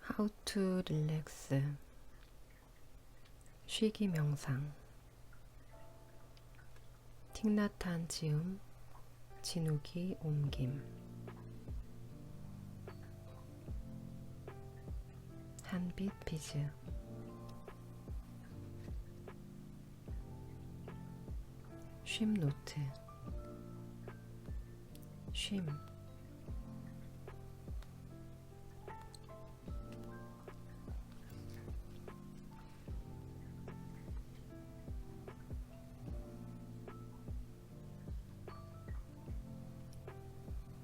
How to relax. 쉬기 명상. 틱나탄 지음, 진우기 옮김. 한빛 비즈. 쉼 노트. 쉼.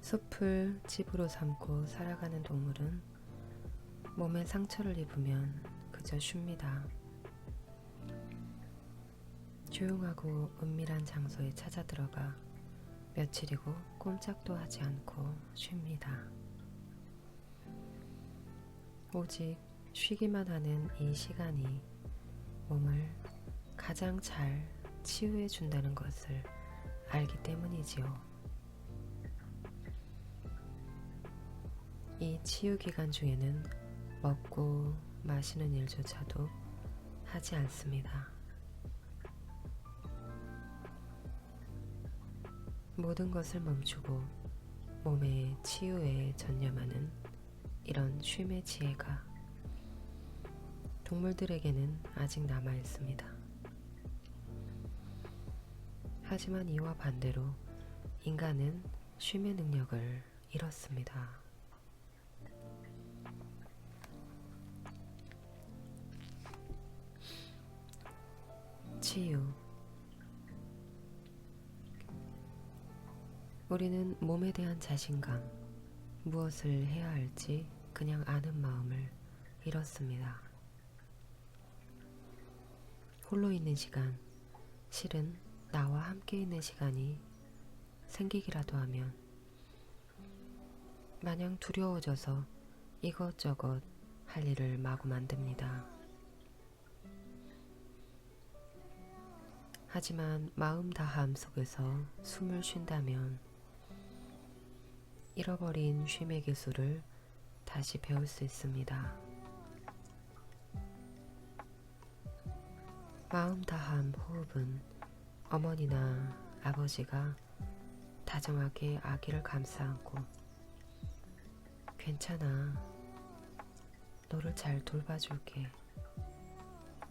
숲을 집으로 삼고 살아가는 동물은 몸에 상처를 입으면 그저 쉽니다. 조용하고 은밀한 장소에 찾아 들어가 며칠이고 꼼짝도 하지 않고 쉽니다. 오직 쉬기만 하는 이 시간이 몸을 가장 잘 치유해 준다는 것을 알기 때문이지요. 이 치유 기간 중에는 먹고 마시는 일조차도 하지 않습니다. 모든 것을 멈추고 몸의 치유에 전념하는 이런 쉼의 지혜가 동물들에게는 아직 남아 있습니다. 하지만 이와 반대로 인간은 쉼의 능력을 잃었습니다. 치유. 우리는 몸에 대한 자신감, 무엇을 해야 할지 그냥 아는 마음을 잃었습니다. 홀로 있는 시간, 실은 나와 함께 있는 시간이 생기기라도 하면 마냥 두려워져서 이것저것 할 일을 마구 만듭니다. 하지만 마음 다함 속에서 숨을 쉰다면 잃어버린 쉼의 기술을 다시 배울 수 있습니다. 마음 다함 호흡은 어머니나 아버지가 다정하게 아기를 감싸 안고 괜찮아, 너를 잘 돌봐줄게,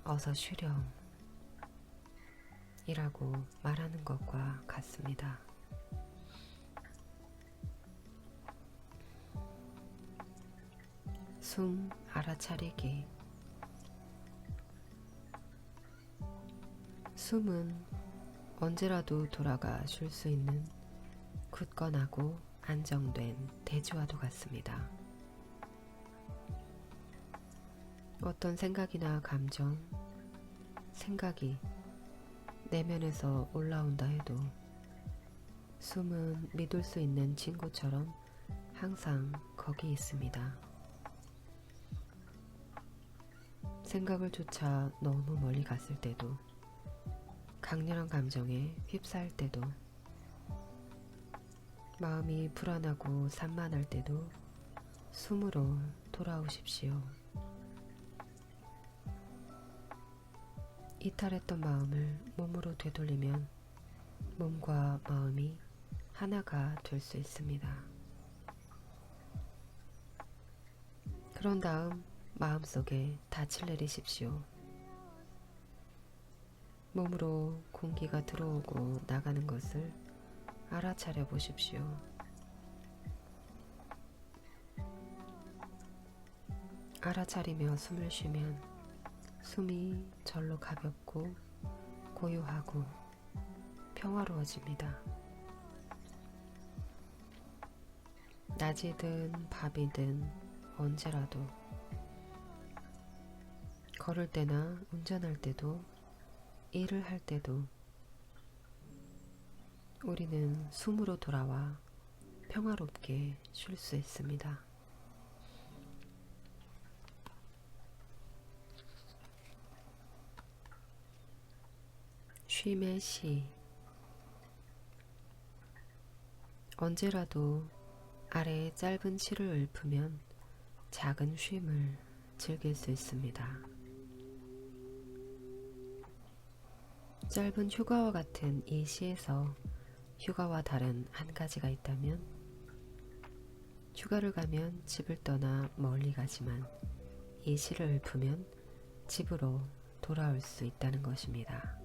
어서 쉬렴 이라고 말하는 것과 같습니다. 숨 알아차리기. 숨은 언제라도 돌아가 쉴 수 있는 굳건하고 안정된 대지와도 같습니다. 어떤 생각이나 감정, 생각이 내면에서 올라온다 해도 숨은 믿을 수 있는 친구처럼 항상 거기 있습니다. 생각을 쫓아 너무 멀리 갔을 때도, 강렬한 감정에 휩싸일 때도, 마음이 불안하고 산만할 때도 숨으로 돌아오십시오. 이탈했던 마음을 몸으로 되돌리면 몸과 마음이 하나가 될 수 있습니다. 그런 다음 마음속에 닻을 내리십시오. 몸으로 공기가 들어오고 나가는 것을 알아차려 보십시오. 알아차리며 숨을 쉬면 숨이 절로 가볍고 고요하고 평화로워집니다. 낮이든 밤이든 언제라도, 걸을 때나 운전할 때도 일을 할 때도 우리는 숨으로 돌아와 평화롭게 쉴 수 있습니다. 쉼의 시. 언제라도 아래에 짧은 실을 읊으면 작은 쉼을 즐길 수 있습니다. 짧은 휴가와 같은 이 시에서 휴가와 다른 한 가지가 있다면, 휴가를 가면 집을 떠나 멀리 가지만 이 시를 읊으면 집으로 돌아올 수 있다는 것입니다.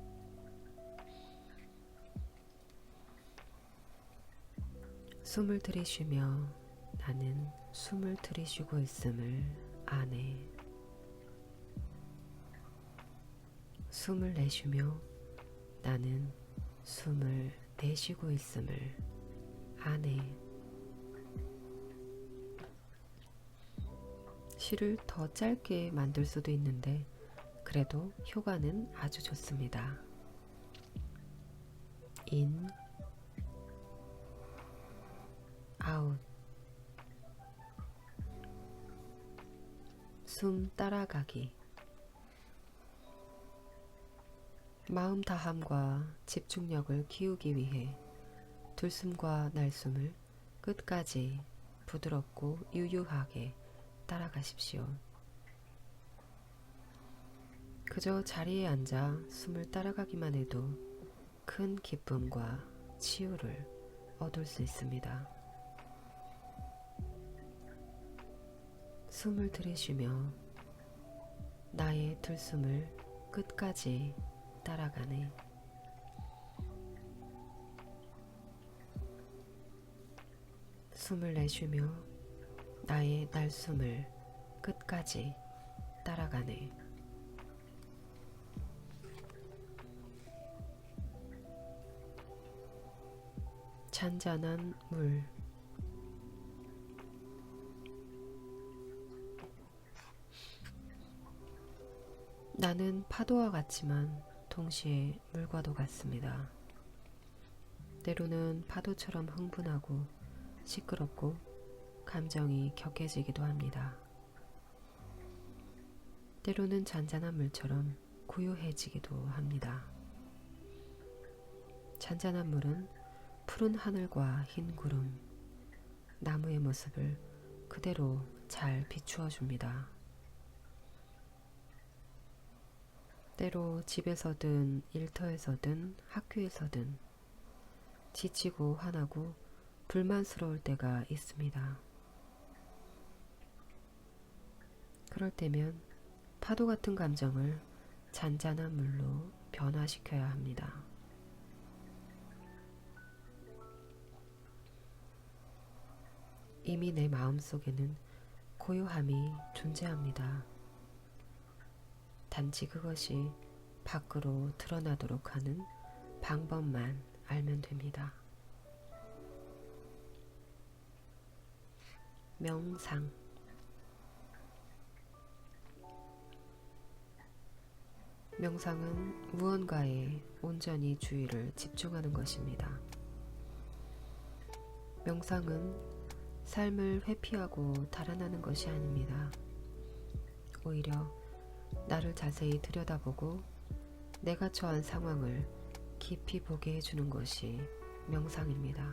숨을 들이쉬며 나는 숨을 들이쉬고 있음을 아네. 숨을 내쉬며 나는 숨을 내쉬고 있음을 아네. 시를 더 짧게 만들 수도 있는데 그래도 효과는 아주 좋습니다. 인, 아웃. 숨 따라가기. 마음 다함과 집중력을 키우기 위해 들숨과 날숨을 끝까지 부드럽고 유유하게 따라가십시오. 그저 자리에 앉아 숨을 따라가기만 해도 큰 기쁨과 치유를 얻을 수 있습니다. 숨을 들이쉬며 나의 들숨을 끝까지 따라가네. 숨을 내쉬며 나의 날숨을 끝까지 따라가네. 잔잔한 물. 나는 파도와 같지만 동시에 물과도 같습니다. 때로는 파도처럼 흥분하고 시끄럽고 감정이 격해지기도 합니다. 때로는 잔잔한 물처럼 고요해지기도 합니다. 잔잔한 물은 푸른 하늘과 흰 구름, 나무의 모습을 그대로 잘 비추어 줍니다. 때로 집에서든 일터에서든 학교에서든 지치고 화나고 불만스러울 때가 있습니다. 그럴 때면 파도 같은 감정을 잔잔한 물로 변화시켜야 합니다. 이미 내 마음속에는 고요함이 존재합니다. 단지 그것이 밖으로 드러나도록 하는 방법만 알면 됩니다. 명상. 명상은 무언가에 온전히 주의를 집중하는 것입니다. 명상은 삶을 회피하고 달아나는 것이 아닙니다. 오히려 나를 자세히 들여다보고 내가 처한 상황을 깊이 보게 해주는 것이 명상입니다.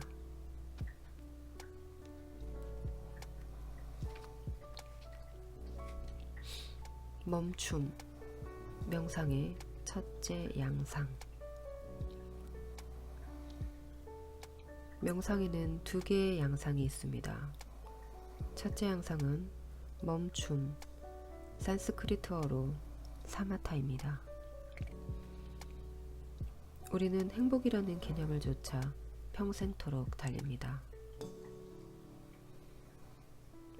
멈춤. 명상의 첫째 양상. 명상에는 두 개의 양상이 있습니다. 첫째 양상은 멈춤, 산스크리트어로 사마타입니다. 우리는 행복이라는 개념을 조차 평생토록 달립니다.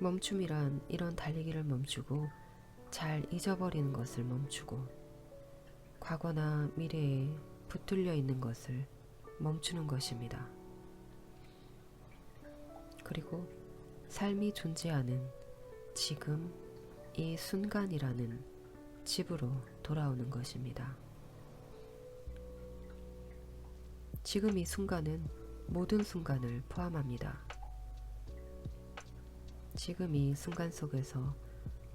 멈춤이란 이런 달리기를 멈추고 잘 잊어버리는 것을 멈추고 과거나 미래에 붙들려 있는 것을 멈추는 것입니다. 그리고 삶이 존재하는 지금 이 순간이라는 집으로 돌아오는 것입니다. 지금 이 순간은 모든 순간을 포함합니다. 지금 이 순간 속에서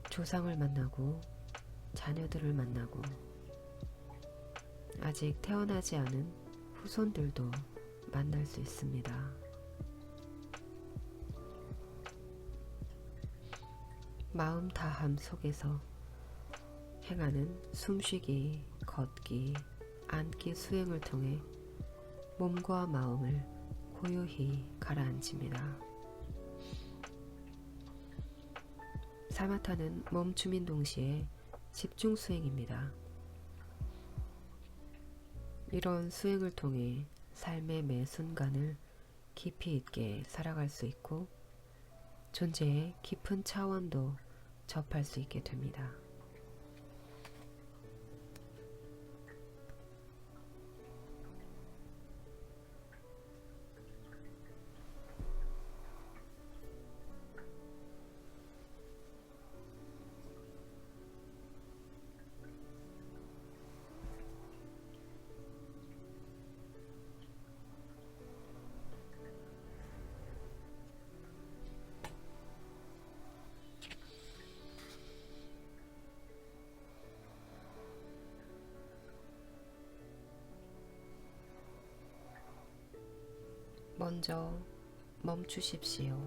조상을 만나고 자녀들을 만나고 아직 태어나지 않은 후손들도 만날 수 있습니다. 마음 다함 속에서 행하는 숨쉬기, 걷기, 앉기 수행을 통해 몸과 마음을 고요히 가라앉힙니다. 사마타는 멈춤인 동시에 집중 수행입니다. 이런 수행을 통해 삶의 매 순간을 깊이 있게 살아갈 수 있고 존재의 깊은 차원도 접할 수 있게 됩니다. 먼저 멈추십시오.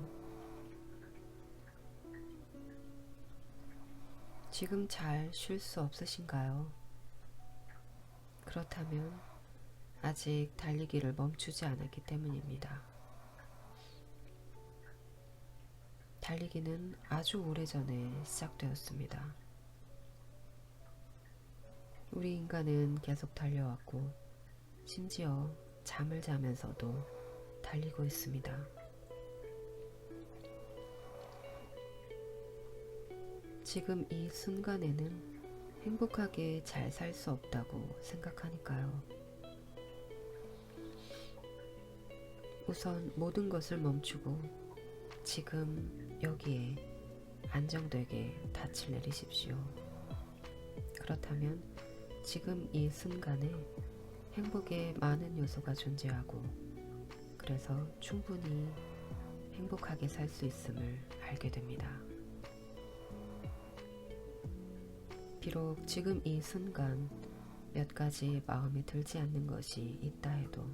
지금 잘 쉴 수 없으신가요? 그렇다면 아직 달리기를 멈추지 않았기 때문입니다. 달리기는 아주 오래전에 시작되었습니다. 우리 인간은 계속 달려왔고 심지어 잠을 자면서도 달리고 있습니다. 지금 이 순간에는 행복하게 잘 살 수 없다고 생각하니까요. 우선 모든 것을 멈추고 지금 여기에 안정되게 닻을 내리십시오. 그렇다면 지금 이 순간에 행복의 많은 요소가 존재하고 그래서 충분히 행복하게 살 수 있음을 알게 됩니다. 비록 지금 이 순간 몇 가지 마음에 들지 않는 것이 있다 해도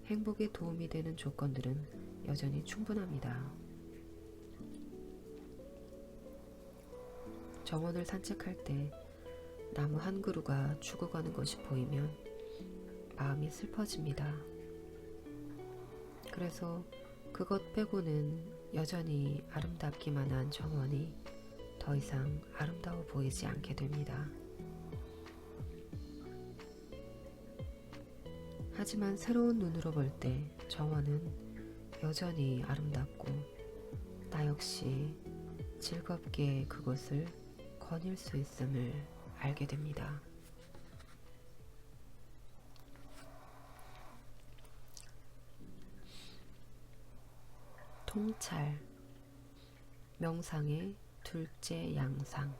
행복에 도움이 되는 조건들은 여전히 충분합니다. 정원을 산책할 때 나무 한 그루가 죽어가는 것이 보이면 마음이 슬퍼집니다. 그래서 그것 빼고는 여전히 아름답기만 한 정원이 더 이상 아름다워 보이지 않게 됩니다. 하지만 새로운 눈으로 볼 때 정원은 여전히 아름답고 나 역시 즐겁게 그곳을 거닐 수 있음을 알게 됩니다. 통찰, 명상의 둘째 양상.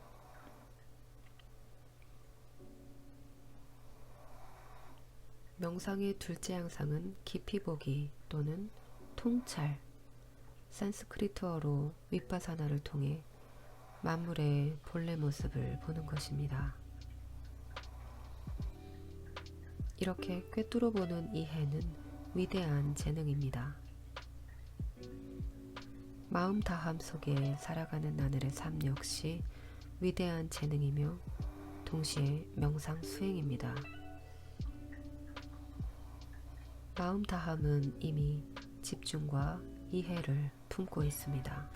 명상의 둘째 양상은 깊이 보기 또는 통찰, 산스크리트어로 윗바사나를 통해 만물의 본래 모습을 보는 것입니다. 이렇게 꿰뚫어 보는 이해는 위대한 재능입니다. 마음 다함 속에 살아가는 나날의 삶 역시 위대한 재능이며 동시에 명상 수행입니다. 마음 다함은 이미 집중과 이해를 품고 있습니다.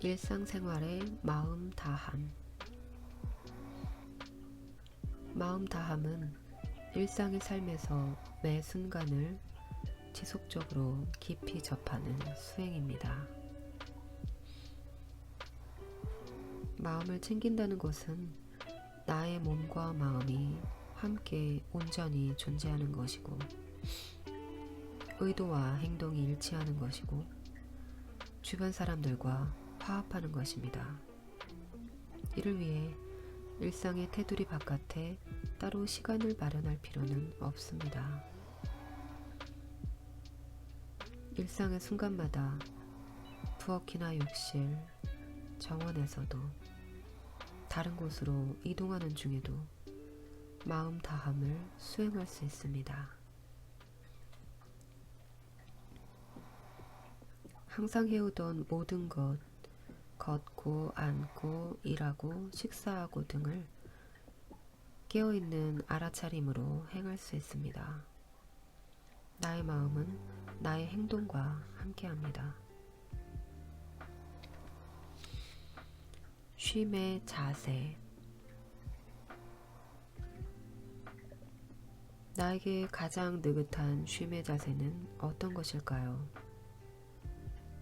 일상생활의 마음 다함. 마음 다함은 일상의 삶에서 매 순간을 지속적으로 깊이 접하는 수행입니다. 마음을 챙긴다는 것은 나의 몸과 마음이 함께 온전히 존재하는 것이고 의도와 행동이 일치하는 것이고 주변 사람들과 화합하는 것입니다. 이를 위해 일상의 테두리 바깥에 따로 시간을 마련할 필요는 없습니다. 일상의 순간마다 부엌이나 욕실, 정원에서도 다른 곳으로 이동하는 중에도 마음 다함을 수행할 수 있습니다. 항상 해오던 모든 것, 걷고, 앉고, 일하고, 식사하고 등을 깨어있는 알아차림으로 행할 수 있습니다. 나의 마음은 나의 행동과 함께합니다. 쉼의 자세. 나에게 가장 느긋한 쉼의 자세는 어떤 것일까요?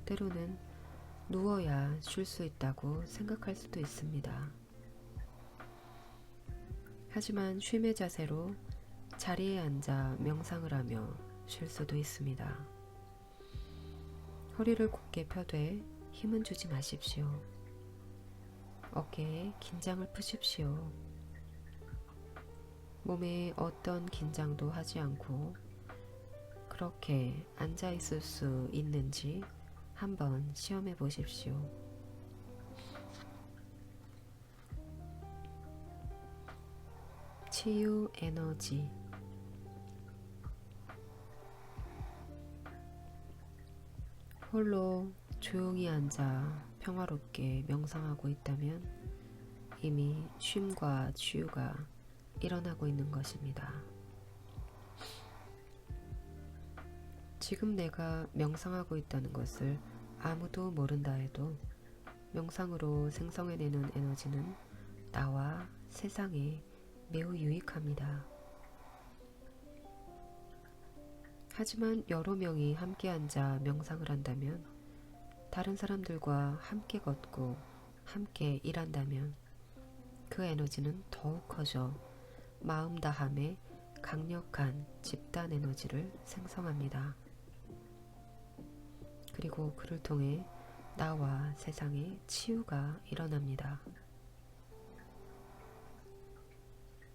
때로는 누워야 쉴 수 있다고 생각할 수도 있습니다. 하지만 쉼의 자세로 자리에 앉아 명상을 하며 쉴 수도 있습니다. 허리를 곧게 펴되 힘은 주지 마십시오. 어깨에 긴장을 푸십시오. 몸에 어떤 긴장도 하지 않고 그렇게 앉아 있을 수 있는지 한번 시험해 보십시오. 치유 에너지. 홀로 조용히 앉아 평화롭게 명상하고 있다면 이미 쉼과 치유가 일어나고 있는 것입니다. 지금 내가 명상하고 있다는 것을 아무도 모른다 해도 명상으로 생성해내는 에너지는 나와 세상에 매우 유익합니다. 하지만 여러 명이 함께 앉아 명상을 한다면, 다른 사람들과 함께 걷고 함께 일한다면 그 에너지는 더욱 커져 마음 다함에 강력한 집단 에너지를 생성합니다. 그리고 그를 통해 나와 세상에 치유가 일어납니다.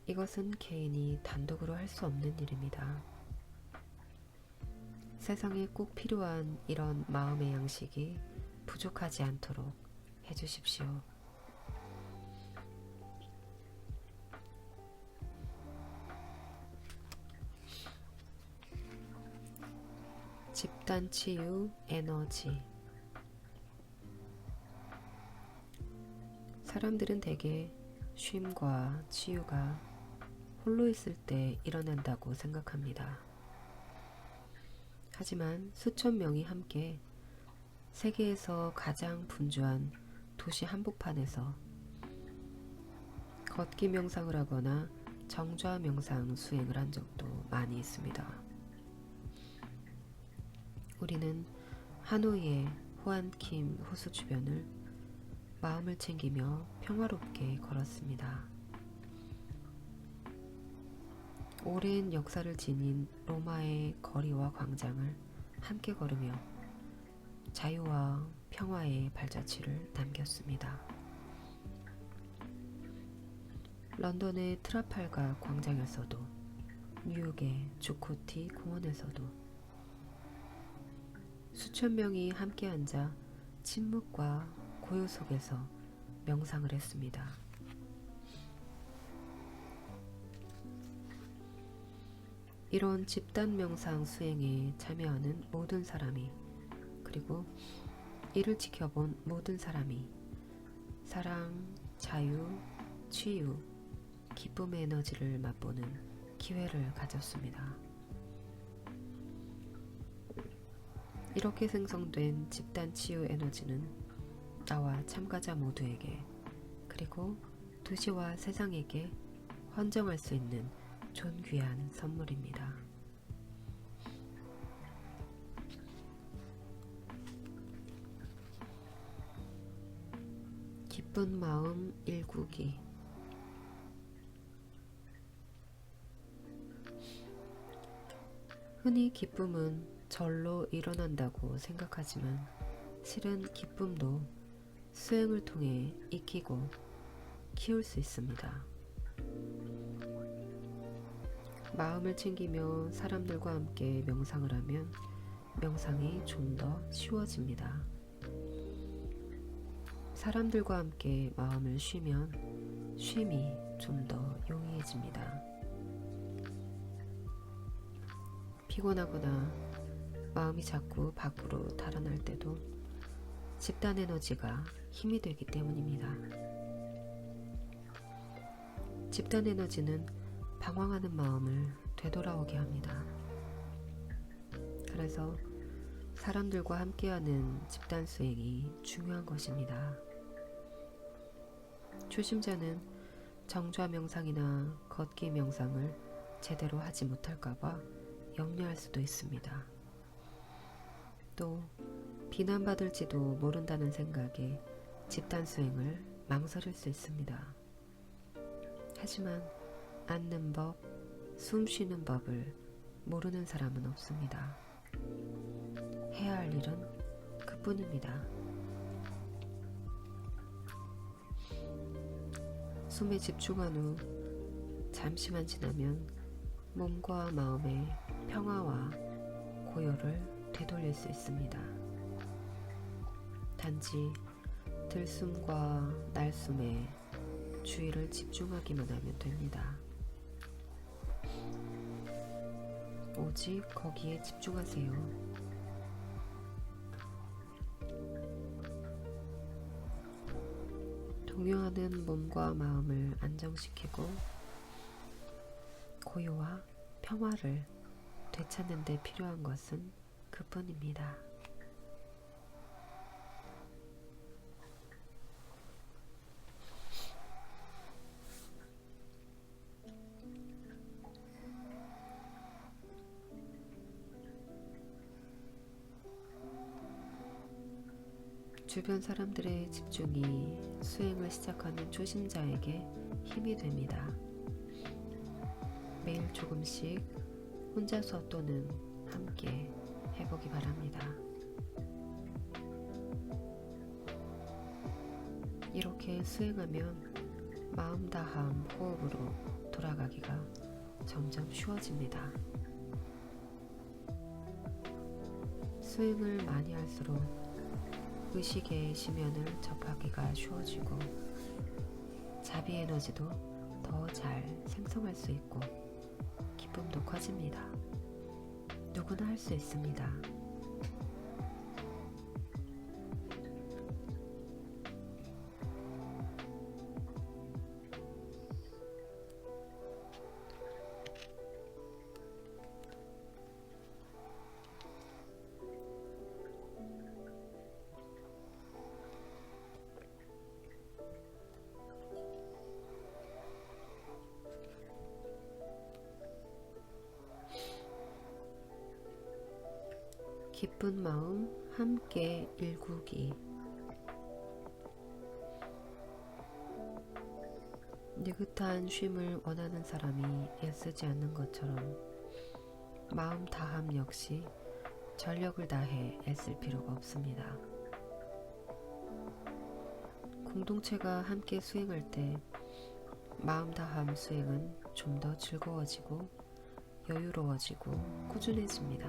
이것은 개인이 단독으로 할 수 없는 일입니다. 세상에 꼭 필요한 이런 마음의 양식이 부족하지 않도록 해주십시오. 집단 치유 에너지. 사람들은 대개 쉼과 치유가 홀로 있을 때 일어난다고 생각합니다. 하지만 수천 명이 함께 세계에서 가장 분주한 도시 한복판에서 걷기 명상을 하거나 정좌 명상 수행을 한 적도 많이 있습니다. 우리는 하노이의 호안킴 호수 주변을 마음을 챙기며 평화롭게 걸었습니다. 오랜 역사를 지닌 로마의 거리와 광장을 함께 걸으며 자유와 평화의 발자취를 남겼습니다. 런던의 트라팔가 광장에서도, 뉴욕의 주코티 공원에서도 수천 명이 함께 앉아 침묵과 고요 속에서 명상을 했습니다. 이런 집단 명상 수행에 참여하는 모든 사람이, 그리고 이를 지켜본 모든 사람이 사랑, 자유, 치유, 기쁨의 에너지를 맛보는 기회를 가졌습니다. 이렇게 생성된 집단 치유 에너지는 나와 참가자 모두에게, 그리고 도시와 세상에게 헌정할 수 있는 존귀한 선물입니다. 기쁜 마음 1구기. 흔히 기쁨은 절로 일어난다고 생각하지만 실은 기쁨도 수행을 통해 익히고 키울 수 있습니다. 마음을 챙기며 사람들과 함께 명상을 하면 명상이 좀 더 쉬워집니다. 사람들과 함께 마음을 쉬면 쉼이 좀 더 용이해집니다. 피곤하거나 마음이 자꾸 밖으로 달아날 때도 집단 에너지가 힘이 되기 때문입니다. 집단 에너지는 방황하는 마음을 되돌아오게 합니다. 그래서 사람들과 함께하는 집단 수행이 중요한 것입니다. 초심자는 정좌 명상이나 걷기 명상을 제대로 하지 못할까봐 염려할 수도 있습니다. 또 비난받을지도 모른다는 생각에 집단 수행을 망설일 수 있습니다. 하지만 앉는 법, 숨 쉬는 법을 모르는 사람은 없습니다. 해야 할 일은 그뿐입니다. 숨에 집중한 후 잠시만 지나면 몸과 마음의 평화와 고요를 되돌릴 수 있습니다. 단지 들숨과 날숨에 주의를 집중하기만 하면 됩니다. 오직 거기에 집중하세요. 동요하는 몸과 마음을 안정시키고 고요와 평화를 되찾는 데 필요한 것은 그뿐입니다. 주변 사람들의 집중이 수행을 시작하는 초심자에게 힘이 됩니다. 매일 조금씩 혼자서 또는 함께 해보기 바랍니다. 이렇게 수행하면 마음 다함 호흡으로 돌아가기가 점점 쉬워집니다. 수행을 많이 할수록 의식의 심연을 접하기가 쉬워지고 자비 에너지도 더 잘 생성할 수 있고 기쁨도 커집니다. 누구나 할 수 있습니다. 기쁜 마음 함께 일구기. 느긋한 쉼을 원하는 사람이 애쓰지 않는 것처럼 마음 다함 역시 전력을 다해 애쓸 필요가 없습니다. 공동체가 함께 수행할 때 마음 다함 수행은 좀 더 즐거워지고 여유로워지고 꾸준해집니다.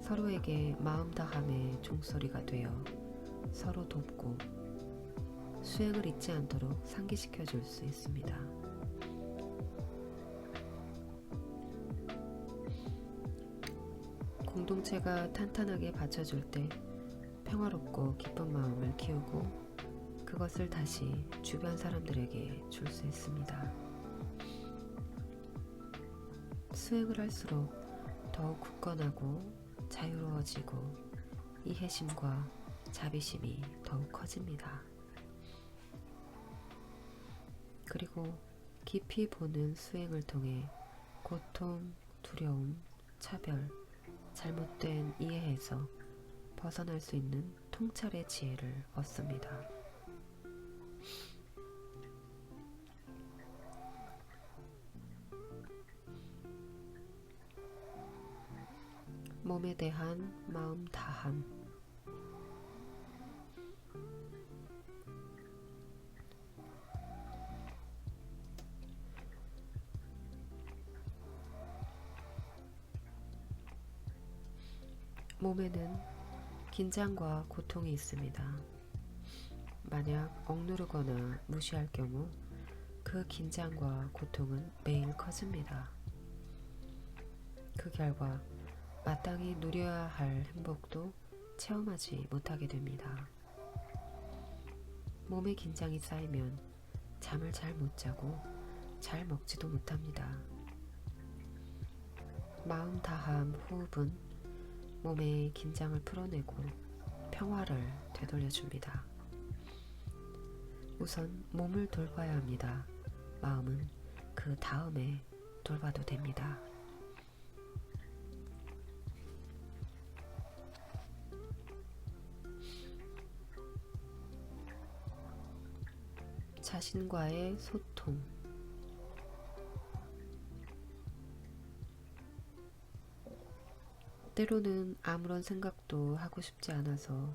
서로에게 마음 다함의 종소리가 되어 서로 돕고 수행을 잊지 않도록 상기시켜 줄 수 있습니다. 공동체가 탄탄하게 받쳐줄 때 평화롭고 기쁜 마음을 키우고 그것을 다시 주변 사람들에게 줄 수 있습니다. 수행을 할수록 더욱 굳건하고 자유로워지고 이해심과 자비심이 더욱 커집니다. 그리고 깊이 보는 수행을 통해 고통, 두려움, 차별, 잘못된 이해에서 벗어날 수 있는 통찰의 지혜를 얻습니다. 몸에 대한 마음 다함. 몸에는 긴장과 고통이 있습니다. 만약 억누르거나 무시할 경우 그 긴장과 고통은 매일 커집니다. 그 결과 마땅히 누려야 할 행복도 체험하지 못하게 됩니다. 몸에 긴장이 쌓이면 잠을 잘 못 자고 잘 먹지도 못합니다. 마음 다함 호흡은 몸의 긴장을 풀어내고 평화를 되돌려줍니다. 우선 몸을 돌봐야 합니다. 마음은 그 다음에 돌봐도 됩니다. 자신과의 소통. 때로는 아무런 생각도 하고 싶지 않아서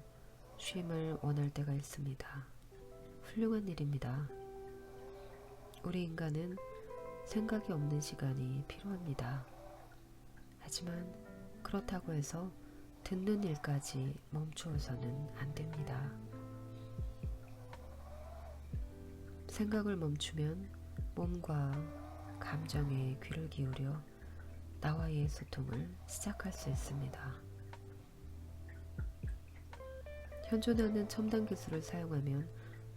쉼을 원할 때가 있습니다. 훌륭한 일입니다. 우리 인간은 생각이 없는 시간이 필요합니다. 하지만 그렇다고 해서 듣는 일까지 멈추어서는 안 됩니다. 생각을 멈추면 몸과 감정에 귀를 기울여 나와의 소통을 시작할 수 있습니다. 현존하는 첨단 기술을 사용하면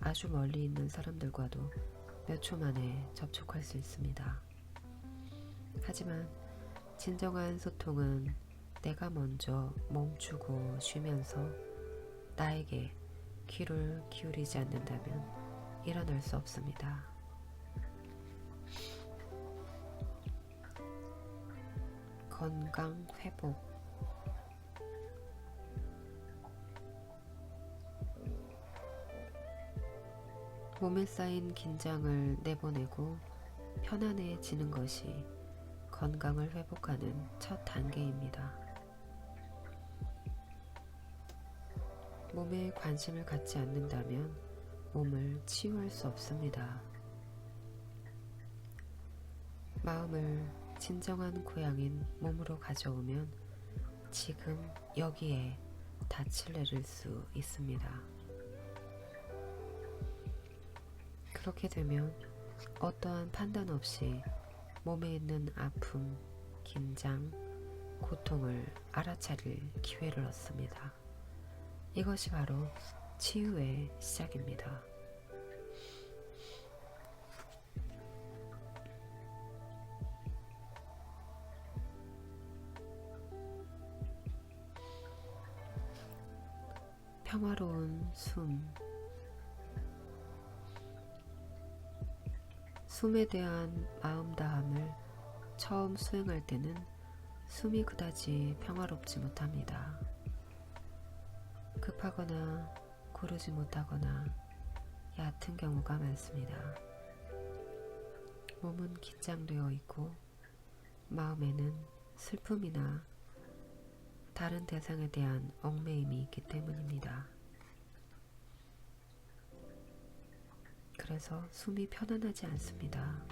아주 멀리 있는 사람들과도 몇 초 만에 접촉할 수 있습니다. 하지만 진정한 소통은 내가 먼저 멈추고 쉬면서 나에게 귀를 기울이지 않는다면 일어날 수 없습니다. 건강 회복. 몸에 쌓인 긴장을 내보내고 편안해지는 것이 건강을 회복하는 첫 단계입니다. 몸에 관심을 갖지 않는다면 몸을 치유할 수 없습니다. 마음을 진정한 고향인 몸으로 가져오면 지금 여기에 닻을 내릴 수 있습니다. 그렇게 되면 어떠한 판단 없이 몸에 있는 아픔, 긴장, 고통을 알아차릴 기회를 얻습니다. 이것이 바로 치유의 시작입니다. 평화로운 숨. 숨에 대한 마음 다함을 처음 수행할 때는 숨이 그다지 평화롭지 못합니다. 급하거나 고르지 못하거나 얕은 경우가 많습니다. 몸은 긴장되어 있고 마음에는 슬픔이나 다른 대상에 대한 얽매임이 있기 때문입니다. 그래서 숨이 편안하지 않습니다.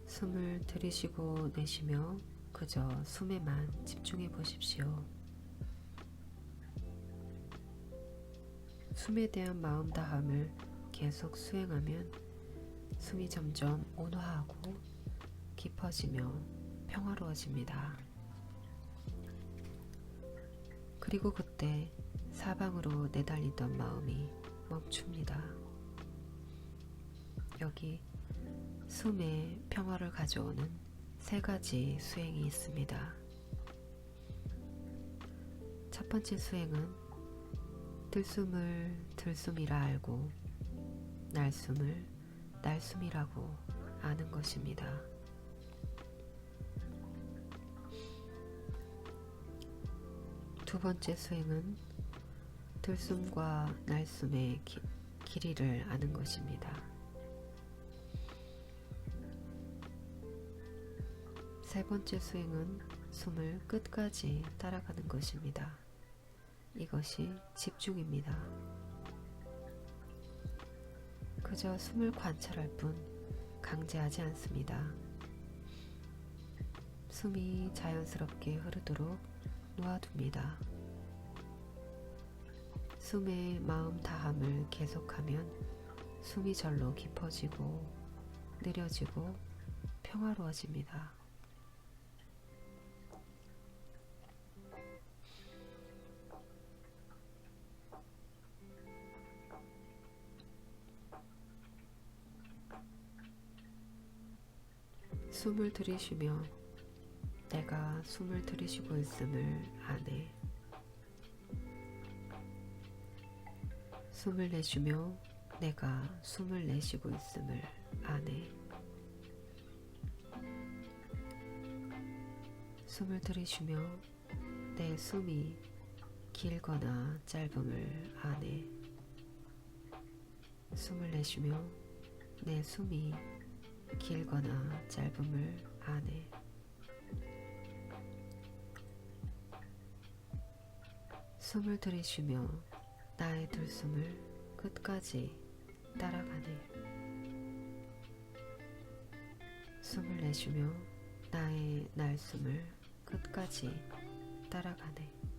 숨을 들이쉬고 내쉬며 그저 숨에만 집중해 보십시오. 숨에 대한 마음 다함을 계속 수행하면 숨이 점점 온화하고 깊어지며 평화로워집니다. 그리고 그때 사방으로 내달리던 마음이 멈춥니다. 여기 숨에 평화를 가져오는 3가지 수행이 있습니다. 첫 번째 수행은 들숨을 들숨이라 알고 날숨을 날숨이라고 아는 것입니다. 두 번째 수행은 들숨과 날숨의 길이를 아는 것입니다. 세 번째 수행은 숨을 끝까지 따라가는 것입니다. 이것이 집중입니다. 그저 숨을 관찰할 뿐 강제하지 않습니다. 숨이 자연스럽게 흐르도록 놓아둡니다. 숨의 마음 다함을 계속하면 숨이 절로 깊어지고 느려지고 평화로워집니다. 숨을 들이쉬며 내가 숨을 들이쉬고 있음을 아네. 숨을 내쉬며 내가 숨을 내쉬고 있음을 아네. 숨을 들이쉬며 내 숨이 길거나 짧음을 아네. 숨을 내쉬며 내 숨이 길거나 짧음을 아네. 숨을 들이쉬며 나의 들숨을 끝까지 따라가네. 숨을 내쉬며 나의 날숨을 끝까지 따라가네.